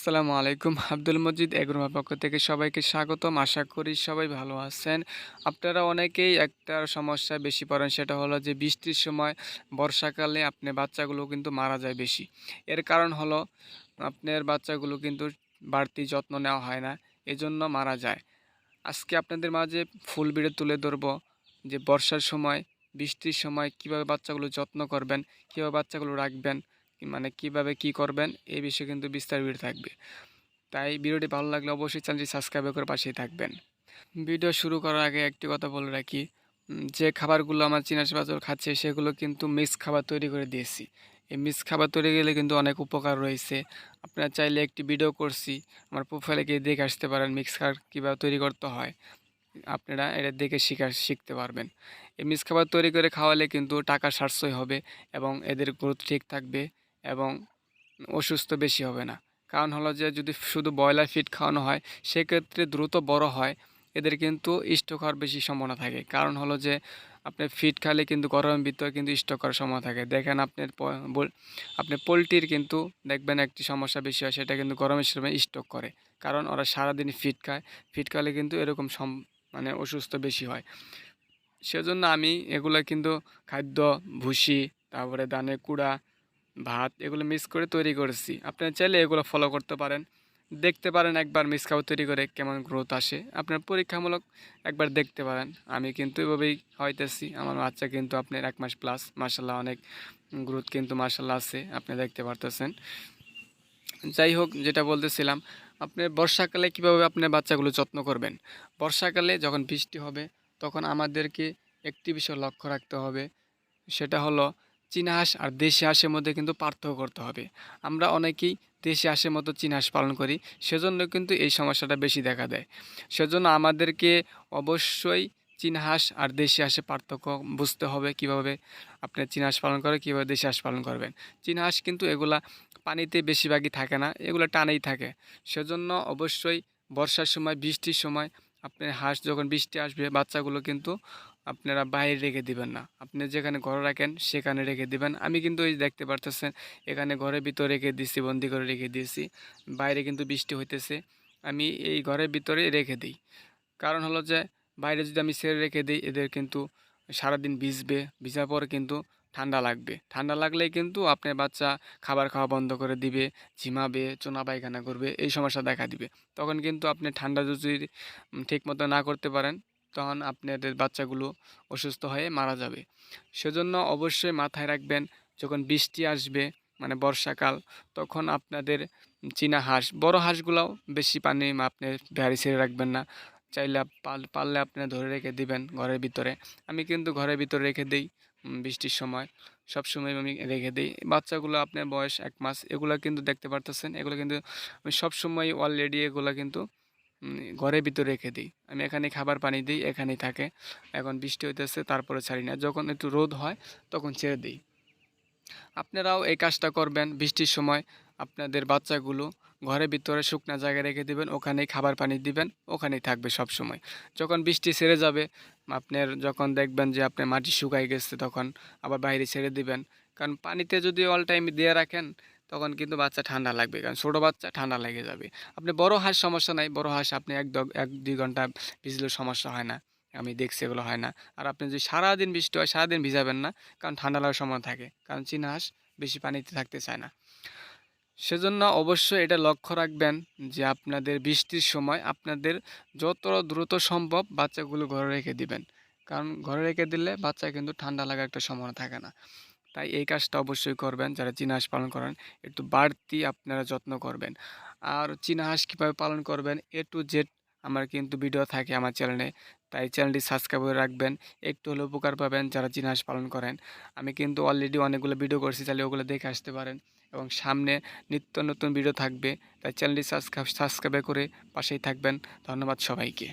আসসালামু আলাইকুম। আব্দুল মজিদ এগ্রোর পক্ষ থেকে সবাইকে স্বাগতম। আশা করি সবাই ভালো আছেন। আপনারা অনেকেই একটা সমস্যায় বেশি পড়েন, সেটা হলো যে বৃষ্টির সময় বর্ষাকালে আপনার বাচ্চাগুলো কিন্তু মারা যায় বেশি। এর কারণ হলো আপনার বাচ্চাগুলো কিন্তু বাড়তি যত্ন নেওয়া হয় না, এজন্য মারা যায়। আজকে আপনাদের মাঝে ফুল ভিডিও তুলে ধরবো যে বর্ষার সময়, বৃষ্টির সময় কিভাবে বাচ্চাগুলো যত্ন করবেন, কিভাবে বাচ্চাগুলো রাখবেন, মানে কিভাবে কি করবেন, এই বিষয়ে কিন্তু বিস্তারিত থাকবে। তাই ভিডিওটি ভালো লাগলে অবশ্যই চ্যানেলটি সাবস্ক্রাইব করে পাশেই থাকবেন। ভিডিও শুরু করার আগে একটি কথা বলে রাখি, যে খাবারগুলো আমার চিনাশ বাছুর খাচ্ছে সেগুলো কিন্তু মিক্স খাবার তৈরি করে দিয়েছি। এই মিক্স খাবার তৈরি গেলে কিন্তু অনেক উপকার রয়েছে। আপনারা চাইলে একটি ভিডিও করছি, আমার প্রোফাইলে গিয়ে দেখে আসতে পারেন মিক্স খাবার কীভাবে তৈরি করতে হয়। আপনারা এটা দেখে শিখতে পারবেন। এই মিক্স খাবার তৈরি করে খাওয়ালে কিন্তু টাকা সাশ্রয় হবে এবং এদের গ্রোথ ঠিক থাকবে এবং অসুস্থ বেশি হবে না। কারণ হলো যে যদি শুধু ব্রয়লার ফিড খাওয়ানো হয় সেক্ষেত্রে দ্রুত বড় হয়, এদের কিন্তু স্ট্রোক হওয়ার বেশি সম্ভাবনা থাকে। কারণ হলো যে আপনি ফিড খালে কিন্তু গরমের ভিতরে কিন্তু স্ট্রোক করার সম্ভাবনা থাকে। দেখেন আপনি পোলট্রির কিন্তু দেখবেন একটি সমস্যা বেশি হয়, সেটা কিন্তু গরমের সময় স্ট্রোক করে। কারণ ওরা সারাদিন ফিড খায়, ফিড খালে কিন্তু এরকম মানে অসুস্থ বেশি হয়। সেজন্য আমি এগুলা কিন্তু খাদ্য, ভুসি, তারপরে ধানের কুড়া, ভাত এগুলো মিক্স করে তৈরি করেছি। আপনারা চাইলে এগুলো ফলো করতে পারেন, দেখতে পারেন একবার মিক্স খাবার তৈরি করে কেমন গ্রোথ আসে। আপনার পরীক্ষামূলক একবার দেখতে পারেন। আমি কিন্তু এভাবেই খাওয়াইতেছি। আমার বাচ্চা কিন্তু আপনার 1 মাস প্লাস, মাশাআল্লাহ অনেক গ্রোথ কিন্তু মাশাআল্লাহ আছে, আপনি দেখতে পারতেছেন। যাই হোক, যেটা বলতেছিলাম, আপনি বর্ষাকালে কিভাবে আপনার বাচ্চাগুলো যত্ন করবেন। বর্ষাকালে যখন বৃষ্টি হবে তখন আমাদেরকে একটি বিষয় লক্ষ্য রাখতে হবে, সেটা হলো চীনা হাঁস আর দেশি হাঁসের মধ্যে কিন্তু পার্থক্য করতে হবে। আমরা অনেকেই দেশি হাঁসের মতো চীনা হাঁস পালন করি, সেজন্য কিন্তু এই সমস্যাটা বেশি দেখা দেয়। সেজন্য আমাদেরকে অবশ্যই চীনা হাঁস আর দেশি হাঁসের পার্থক্য বুঝতে হবে, কিভাবে আপনি চীনা হাঁস পালন করে কীভাবে দেশি হাঁস পালন করবেন। চীনা হাঁস কিন্তু এগুলা পানিতে বেশিরভাগই থাকে না, এগুলো টানেই থাকে। সেজন্য অবশ্যই বর্ষার সময়, বৃষ্টির সময় আপনার হাঁস যখন বৃষ্টি আসবে বাচ্চাগুলো কিন্তু আপনারা বাইরে রেখে দিবেন না, আপনি যেখানে ঘরে রাখেন সেখানে রেখে দিবেন। আমি কিন্তু এই দেখতে পারতেছেন এখানে ঘরের ভিতরে রেখে দিচ্ছি, বন্দি করে রেখে দিয়েছি। বাইরে কিন্তু বৃষ্টি হইতেছে, আমি এই ঘরের ভিতরে রেখে দিই। কারণ হলো যে বাইরে যদি আমি ছেড়ে রেখে দিই এদের কিন্তু সারাদিন ভিজবে, ভিজার পর কিন্তু ঠান্ডা লাগবে। ঠান্ডা লাগলেই কিন্তু আপনার বাচ্চা খাবার খাওয়া বন্ধ করে দিবে, ঝিমাবে, চোনা পায়খানা করবে, এই সমস্যা দেখা দিবে। তখন কিন্তু আপনি ঠান্ডা যদি ঠিকমতো না করতে পারেন তখন আপনাদের বাচ্চাগুলো অসুস্থ হয়ে মারা যাবে। সেজন্য অবশ্যই মাথায় রাখবেন, যখন বৃষ্টি আসবে মানে বর্ষাকাল, তখন আপনাদের চীনা হাঁস, বড় হাঁসগুলোও বেশি পানি আপনি ভেড়ি ছেড়ে রাখবেন না। চাইলে পারলে আপনি ধরে রেখে দিবেন ঘরের ভিতরে। আমি কিন্তু ঘরের ভিতরে রেখে দিই বৃষ্টির সময়, সবসময় আমি রেখে দিই। বাচ্চাগুলো আপনার বয়স 1 মাস, এগুলো কিন্তু দেখতে পারতেছেন, এগুলো কিন্তু আমি সবসময় অলরেডি এগুলো কিন্তু ঘরের ভিতরে রেখে দিই। আমি এখানে খাবার পানি দিই, এখানেই থাকে। এখন বৃষ্টি হইতেছে তারপরে ছাড়ি না, যখন একটু রোদ হয় তখন ছেড়ে দিই। আপনারাও এই কাজটা করবেন বৃষ্টির সময়। আপনাদের বাচ্চাগুলো ঘরের ভিতরে শুকনা জায়গায় রেখে দিবেন, ওখানেই খাবার পানি দিবেন, ওখানেই থাকবে সব সময়। যখন বৃষ্টি ছেড়ে যাবে, আপনার যখন দেখবেন যে আপনার মাটি শুকায় গেছে তখন আবার বাইরে ছেড়ে দিবেন। কারণ পানিতে যদি অল টাইম দিয়ে রাখেন তখন কিন্তু বাচ্চা ঠান্ডা লাগবে, কারণ ছোটো বাচ্চা ঠান্ডা লেগে যাবে। আপনি বড় হাঁস সমস্যা নাই, বড় হাঁস আপনি 1-2 ঘন্টা ভিজলেও সমস্যা হয় না, আমি দেখছি এগুলো হয় না। আর আপনি যদি সারাদিন বৃষ্টি হয় সারাদিন ভিজাবেন না, কারণ ঠান্ডা লাগার সম্ভাবনা থাকে, কারণ চীনা হাঁস বেশি পানিতে থাকতে চায় না। সেজন্য অবশ্যই এটা লক্ষ্য রাখবেন যে আপনাদের বৃষ্টির সময় আপনাদের যত দ্রুত সম্ভব বাচ্চাগুলো ঘরে রেখে দিবেন, কারণ ঘরে রেখে দিলে বাচ্চা কিন্তু ঠান্ডা লাগার একটা সম্ভাবনা থাকে না। তাই এই কাজটা অবশ্যই করবেন যারা চীনা হাঁস পালন করেন, একটু বাড়তি আপনারা যত্ন করবেন। আর চীনা হাঁস কীভাবে পালন করবেন A to Z আমার কিন্তু ভিডিও থাকে আমার চ্যানেলে, তাই চ্যানেলটি সাবস্ক্রাইব করে রাখবেন, একটু হলেও উপকার পাবেন যারা চীনা হাঁস পালন করেন। আমি কিন্তু অলরেডি অনেকগুলো ভিডিও করছি, চাইলে ওগুলো দেখে আসতে পারেন এবং সামনে নিত্য নতুন ভিডিও থাকবে। তাই চ্যানেলটি সাবস্ক্রাইব করে পাশেই থাকবেন। ধন্যবাদ সবাইকে।